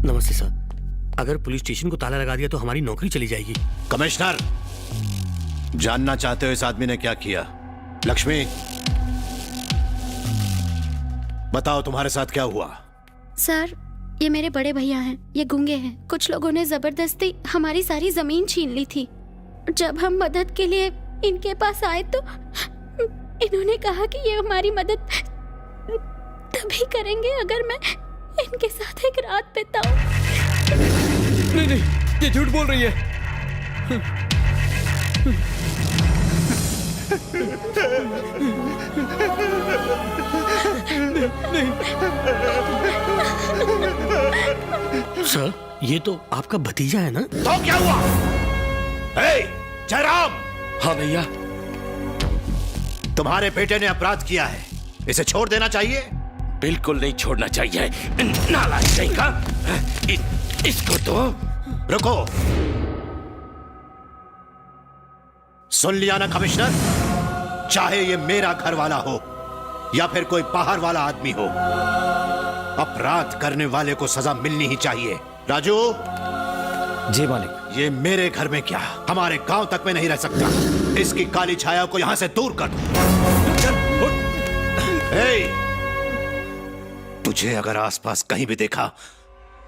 नमस्ते सर। अगर police station को ताला लगा दिया तो हमारी नौकरी चली जाएगी। कमिश्नर, जानना चाहते हो इस आदमी ने क्या किया? लक्ष्मी, बताओ तुम्हारे साथ क्या हुआ? सर, ये मेरे बड़े भैया हैं। ये गूंगे हैं। कुछ लोगों ने जबरदस्ती हमारी सारी जमीन छीन ली थी। जब हम मदद के लिए इनके पास आए तो इन्होंने कहा कि ये हमारी मदद तभी करेंगे अगर मैं इनके साथ एक रात बिताऊं। नहीं नहीं, ये झूठ बोल रही है। सर, ये तो आपका भतीजा है ना? तो क्या हुआ? जयराम! हाँ भैया। तुम्हारे बेटे ने अपराध किया है, इसे छोड़ देना चाहिए। बिल्कुल नहीं छोड़ना चाहिए। नालायक कहीं का। इसको तो रुको। सुन लिया ना कमिश्नर, चाहे ये मेरा घर वाला हो या फिर कोई बाहर वाला आदमी हो, अपराध करने वाले को सजा मिलनी ही चाहिए। राजू। जी मालिक। ये मेरे घर में क्या, हमारे गांव तक में नहीं रह सकता। इसकी काली छाया को यहां से दूर कर दो। तुझे अगर आसपास कहीं भी देखा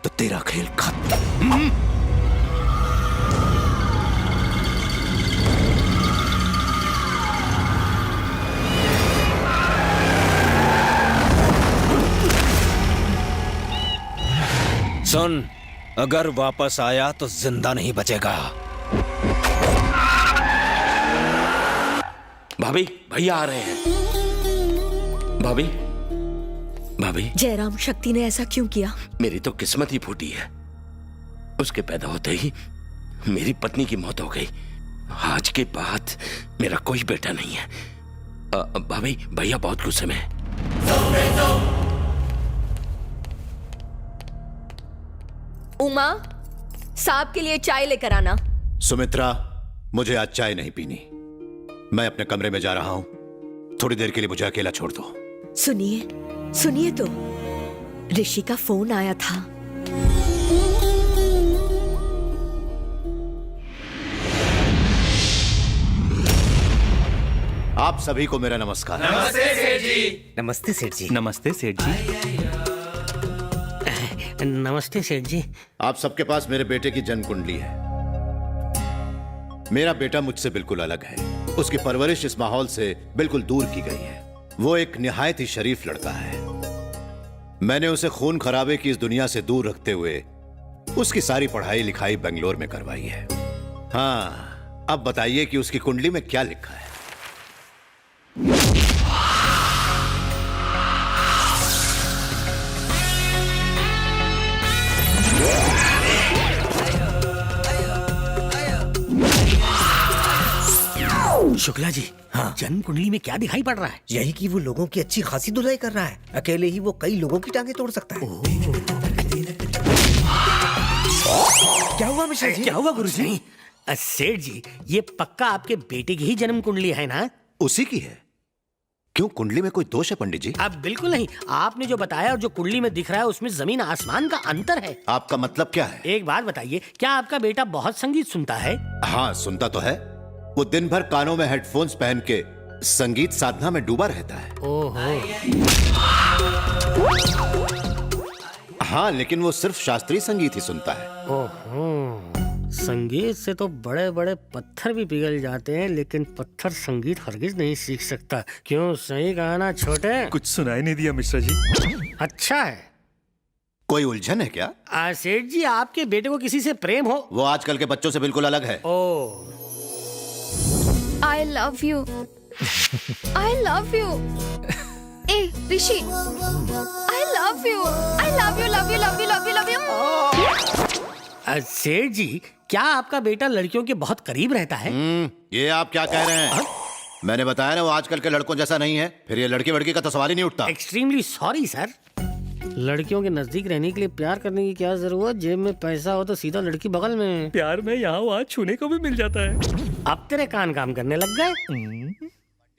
तो तेरा खेल खत्म। सुन, अगर वापस आया तो जिंदा नहीं बचेगा। भाभी, भैया आ रहे हैं। भाभी, भाभी। जयराम, शक्ति ने ऐसा क्यों किया? मेरी तो किस्मत ही फूटी है। उसके पैदा होते ही मेरी पत्नी की मौत हो गई। आज के बाद मेरा कोई बेटा नहीं है। भाभी, भैया बहुत गुस्से में है। उमा, साहब के लिए चाय लेकर आना। सुमित्रा, मुझे आज चाय नहीं पीनी। मैं अपने कमरे में जा रहा हूं। थोड़ी देर के लिए मुझे अकेला छोड़ दो। सुनिए, सुनिए तो, ऋषि का फोन आया था। आप सभी को मेरा नमस्कार। नमस्ते सेठ जी। नमस्ते सेठ जी। नमस्ते सेठ जी। नमस्ते सेठ जी। आप सबके पास मेरे बेटे की जन्म कुंडली है। मेरा बेटा मुझसे बिल्कुल अलग है। उसकी परवरिश इस माहौल से बिल्कुल दूर की गई है। वो एक निहायत ही शरीफ लड़का है। मैंने उसे खून खराबे की इस दुनिया से दूर रखते हुए उसकी सारी पढ़ाई लिखाई बेंगलोर में करवाई है। हाँ, अब बताइए कि उसकी कुंडली में क्या लिखा है? शुक्ला जी, हाँ, जन्म कुंडली में क्या दिखाई पड़ रहा है? यही कि वो लोगों की अच्छी खासी धुलाई कर रहा है। अकेले ही वो कई लोगों की टांगे तोड़ सकता है। क्या हुआ मिश्रा जी? क्या हुआ गुरुजी? सेठ जी, ये पक्का आपके बेटे की ही जन्म कुंडली है ना? उसी की है। क्यों, कुंडली में कोई दोष है पंडित जी? अब बिल्कुल नहीं। आपने जो बताया और जो कुंडली में दिख रहा है उसमें जमीन आसमान का अंतर है। आपका मतलब क्या है? एक बात बताइए, क्या आपका बेटा बहुत संगीत सुनता है? हाँ, सुनता तो है। वो दिन भर कानों में हेडफोन्स पहन के संगीत साधना में डूबा रहता है। ओहो। हाँ, लेकिन वो सिर्फ शास्त्रीय संगीत ही सुनता है। ओहो, संगीत से तो बड़े बड़े पत्थर भी पिघल जाते हैं, लेकिन पत्थर संगीत हरगिज नहीं सीख सकता। क्यों, सही कहा ना छोटे? कुछ सुनाई नहीं दिया मिश्रा जी। अच्छा है। कोई उलझन है क्या? सेठ जी, आपके बेटे को किसी से प्रेम हो? वो आजकल के बच्चों से बिल्कुल अलग है। ओह, I love you. I love you. A Rishi, I love you. I love you, love you, love you, love you, love you. सेठ जी, क्या आपका बेटा लड़कियों के बहुत करीब रहता है? ये आप क्या कह रहे हैं? मैंने बताया ना, वो आजकल के लड़कों जैसा नहीं है। फिर ये लड़की वड़की का तो सवाल ही नहीं उठता। Extremely sorry sir. लड़कियों के नजदीक रहने के लिए प्यार करने की क्या जरूरत? जेब में पैसा हो तो सीधा लड़की बगल में। प्यार में यहाँ वहाँ छूने को भी मिल जाता है। अब तेरे कान काम करने लग गए।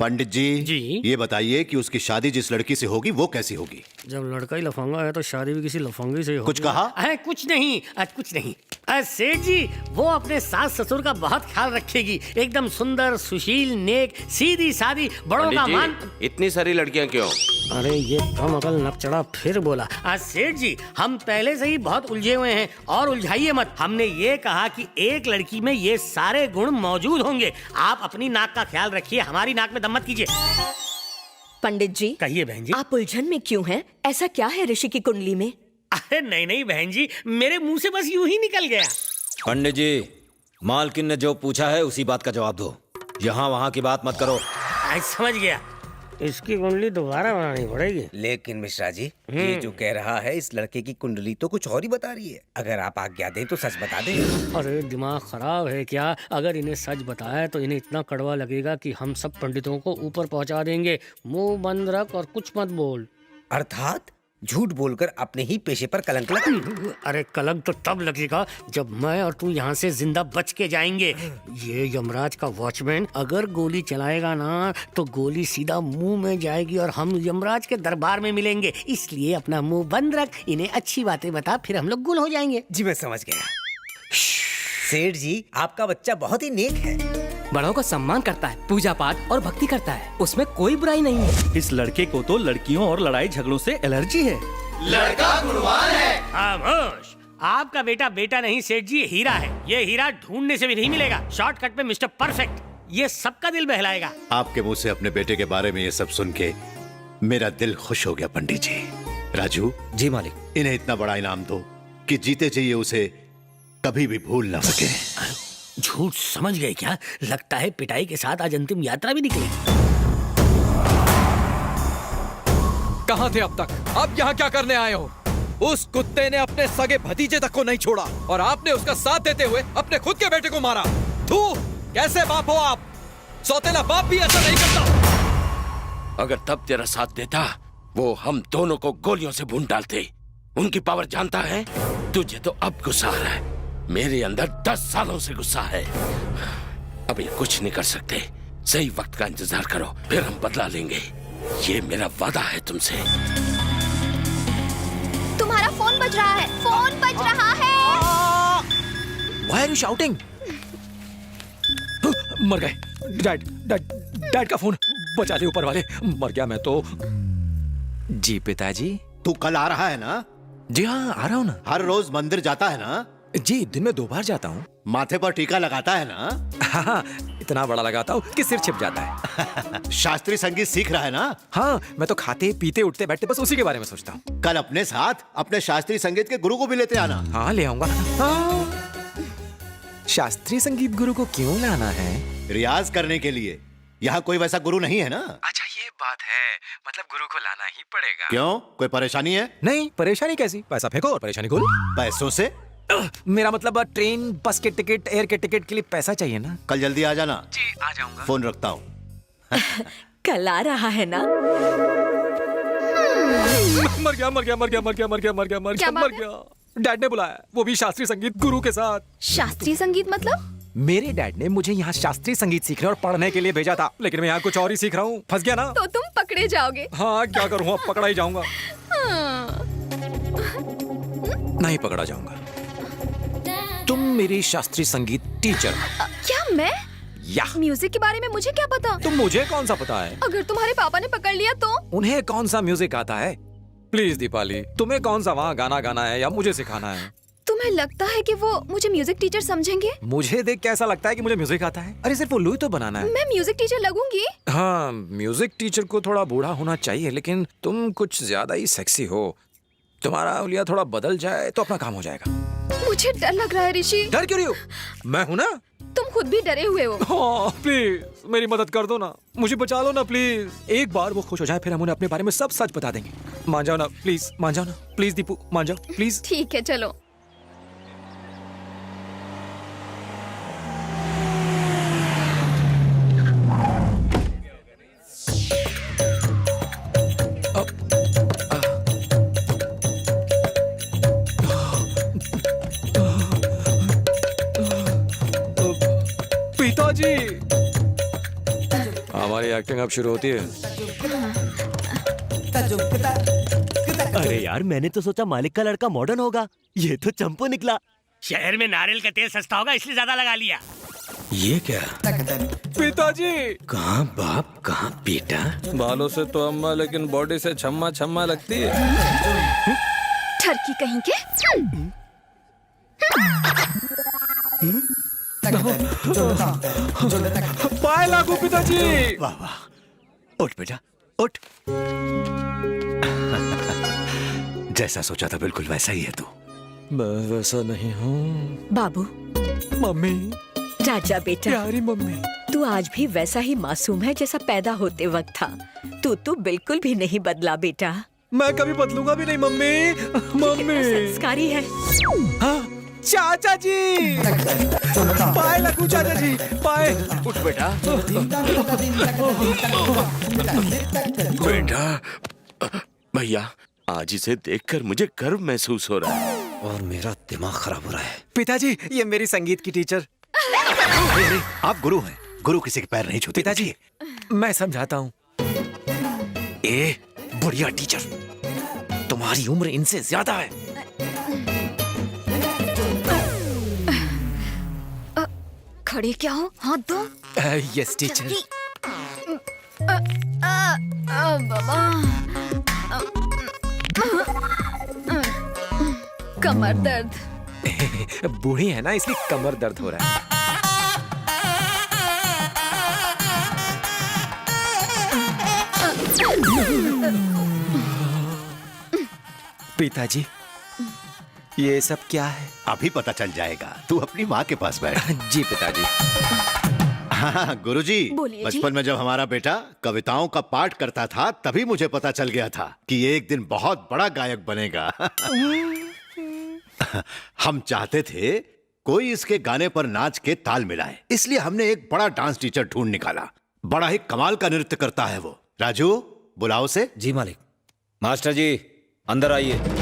पंडित जी जी? ये बताइए कि उसकी शादी जिस लड़की से होगी वो कैसी होगी? जब लड़का ही लफंगा है तो शादी भी किसी लफंगी से ही होगी। कुछ कहा? कुछ नहीं, कुछ नहीं। सेठ जी वो अपने सास ससुर का बहुत ख्याल रखेगी, एकदम सुंदर, सुशील, नेक, सीधी सादी, बड़ों का मान। इतनी सारी लड़कियां क्यों? अरे ये कम अकल नकचड़ा फिर बोला। सेठ जी हम पहले से ही बहुत उलझे हुए हैं और उलझाइए मत। हमने ये कहा कि एक लड़की में ये सारे गुण मौजूद होंगे। आप अपनी नाक का ख्याल रखिए, हमारी नाक में दम मत कीजिए। पंडित जी, कहिए बहन जी। आप उलझन में क्यों हैं? ऐसा क्या है ऋषि की कुंडली में? अरे नहीं नहीं बहन जी, मेरे मुंह से बस यूं ही निकल गया। पंडित जी, मालकिन ने जो पूछा है उसी बात का जवाब दो, यहाँ वहाँ की बात मत करो। आज समझ गया, इसकी कुंडली दोबारा बनानी पड़ेगी। लेकिन मिश्रा जी, ये जो कह रहा है इस लड़के की कुंडली तो कुछ और ही बता रही है। अगर आप आज्ञा दें तो सच बता दें। अरे दिमाग खराब है क्या? अगर इन्हें सच बताया तो इन्हें इतना कड़वा लगेगा कि हम सब पंडितों को ऊपर पहुंचा देंगे। मुंह बंद रख और कुछ मत बोल। अर्थात झूठ बोलकर अपने ही पेशे पर कलंक लगा। अरे कलंक तो तब लगेगा जब मैं और तू यहाँ से जिंदा बच के जाएंगे। ये यमराज का वॉचमैन अगर गोली चलाएगा ना तो गोली सीधा मुंह में जाएगी और हम यमराज के दरबार में मिलेंगे। इसलिए अपना मुंह बंद रख, इन्हें अच्छी बातें बता, फिर हम लोग गुल हो जाएंगे। जी मैं समझ गया। सेठ जी आपका बच्चा बहुत ही नेक है, बड़ों का सम्मान करता है, पूजा पाठ और भक्ति करता है, उसमें कोई बुराई नहीं है। इस लड़के को तो लड़कियों और लड़ाई झगड़ों से एलर्जी है। खामोश, आपका बेटा बेटा नहीं सेठ जी, हीरा है। ये हीरा ढूंढने से भी नहीं मिलेगा, शॉर्टकट में मिस्टर परफेक्ट, ये सबका दिल बहलाएगा। आपके मुंह से अपने बेटे के बारे में ये सब सुन के मेरा दिल खुश हो गया पंडित जी। राजू जी मालिक। इन्हें इतना बड़ा इनाम दो कि जीते चाहिए उसे कभी भी भूल ना सके। झूठ समझ गए क्या? लगता है पिटाई के साथ आज अंतिम यात्रा भी निकलेगी। कहाँ थे अब तक? अब यहाँ क्या करने आए हो? उस कुत्ते ने अपने सगे भतीजे तक को नहीं छोड़ा और आपने उसका साथ देते हुए अपने खुद के बेटे को मारा। थू, कैसे बाप हो आप? सौतेला बाप भी ऐसा नहीं करता। अगर तब तेरा साथ देता वो हम दोनों को गोलियों से भून डालते। उनकी पावर जानता है? तुझे तो अब गुस्सा आ रहा है, मेरे अंदर 10 सालों से गुस्सा है। अब ये कुछ नहीं कर सकते। सही वक्त का इंतजार करो, फिर हम बदला लेंगे। ये मेरा वादा है तुमसे। तुम्हारा फोन बज रहा है, फोन बज रहा है। Why are you shouting? मर गए। डैड डैड डैड का फोन बचा ले ऊपर वाले। मर गया मैं तो। जी पिताजी। तू कल आ रहा है ना? जी हाँ आ रहा हूँ ना। हर रोज मंदिर जाता है ना? जी दिन में 2 बार जाता हूँ। माथे पर टीका लगाता है ना? हाँ, इतना बड़ा लगाता हूँ कि सिर छिप जाता है। शास्त्रीय संगीत सीख रहा है ना? हाँ, मैं तो खाते पीते उठते बैठते बस उसी के बारे में सोचता हूँ। कल अपने साथ अपने शास्त्रीय संगीत के गुरु को भी लेते आना। हाँ ले आऊंगा। हाँ। शास्त्रीय संगीत गुरु को क्यों लाना है? रियाज करने के लिए। यहाँ कोई वैसा गुरु नहीं है ना? अच्छा ये बात है, मतलब गुरु को लाना ही पड़ेगा। क्यों, कोई परेशानी है? नहीं, परेशानी कैसी? पैसा फेंको और परेशानी खोल। पैसों से? मेरा मतलब ट्रेन, बस के टिकट, एयर के टिकट के लिए पैसा चाहिए ना। कल जल्दी आ जाना। जी आ जाऊंगा। फोन रखता हूँ। कल आ रहा है ना? मर गया मर गया मर गया मर गया मर गया मर गया मर क्या गया बात मर गया। डैड ने बुलाया, वो भी शास्त्रीय संगीत गुरु के साथ। शास्त्रीय संगीत मतलब? मेरे डैड ने मुझे यहाँ शास्त्रीय संगीत सीखने और पढ़ने के लिए भेजा था, लेकिन मैं यहाँ कुछ और ही सीख रहा हूँ। फंस गया ना? तो तुम पकड़े जाओगे। हाँ क्या करूँ, अब पकड़ा ही जाऊंगा। नहीं पकड़ा जाऊंगा। तुम मेरी शास्त्रीय संगीत टीचर हो। क्या मैं? या म्यूजिक के बारे में मुझे क्या पता? तुम मुझे कौन सा पता है? अगर तुम्हारे पापा ने पकड़ लिया तो? उन्हें कौन सा म्यूजिक आता है? प्लीज दीपाली, तुम्हें कौन सा वहाँ गाना गाना है या मुझे सिखाना है? तुम्हें लगता है कि वो मुझे म्यूजिक टीचर समझेंगे? मुझे देख कैसा लगता है कि मुझे म्यूजिक आता है? अरे सिर्फ उल्लू ही तो बनाना है। मैं म्यूजिक टीचर लगूंगी? हाँ, म्यूजिक टीचर को थोड़ा बूढ़ा होना चाहिए, लेकिन तुम कुछ ज्यादा ही सेक्सी हो। तुम्हारा उलिया थोड़ा बदल जाए तो अपना काम हो जाएगा। मुझे डर लग रहा है ऋषि। डर क्यों रही हो? मैं हूँ ना। तुम खुद भी डरे हुए हो। हाँ, प्लीज मेरी मदद कर दो ना, मुझे बचा लो ना प्लीज। एक बार वो खुश हो जाए फिर हम उन्हें अपने बारे में सब सच बता देंगे। मान जाओ ना प्लीज, मान जाओ ना प्लीज दीपू, मान जाओ प्लीज। ठीक है चलो। पिताजी हमारी एक्टिंग अब शुरू होती है। अरे यार, मैंने तो सोचा मालिक का लड़का मॉडर्न होगा, ये तो चंपू निकला। शहर में नारियल का तेल सस्ता होगा इसलिए ज्यादा लगा लिया। ये क्या? पिताजी। कहाँ बाप कहाँ बेटा? बालों से तो अम्मा लेकिन बॉडी से छम्मा छम्मा लगती है। ठरकी कहीं के। पाए लागू पिताजी। वाह वाह, उठ बेटा उठ। जैसा सोचा था बिल्कुल वैसा ही है तू। मैं वैसा नहीं हूँ। बाबू, मम्मी, राजा बेटा, प्यारी मम्मी, तू आज भी वैसा ही मासूम है जैसा पैदा होते वक्त था। तू बिल्कुल भी नहीं बदला बेटा। मैं कभी बदलूंगा भी नहीं मम्मी। मम्मी संस्कारी है। हाँ, चाचा जी। पाए लगू चाचा जी, पाए। उठ बेटा। बेटा, भैया आज इसे देखकर मुझे गर्व महसूस हो रहा है और मेरा दिमाग खराब हो रहा है। पिताजी, ये मेरी संगीत की टीचर। आप गुरु हैं, गुरु किसी के पैर नहीं छूते। पिताजी, मैं समझाता हूँ। ए बुढ़िया टीचर, तुम्हारी उम्र इनसे ज्यादा है। खड़े क्या हो, हाथ दो। Yes teacher. बाबा, कमर दर्द। बूढ़ी है ना इसलिए कमर दर्द हो रहा है। पिताजी, ये सब क्या है? अभी पता चल जाएगा, तू अपनी माँ के पास बैठ। जी पिताजी। हाँ गुरुजी, बोलिए जी। बचपन में जब हमारा बेटा कविताओं का पाठ करता था तभी मुझे पता चल गया था कि ये एक दिन बहुत बड़ा गायक बनेगा। हम चाहते थे कोई इसके गाने पर नाच के ताल मिलाए, इसलिए हमने एक बड़ा डांस टीचर ढूंढ निकाला। बड़ा ही कमाल का नृत्य करता है वो। राजू, बुलाओ से। जी मालिक। मास्टर जी, अंदर आइए।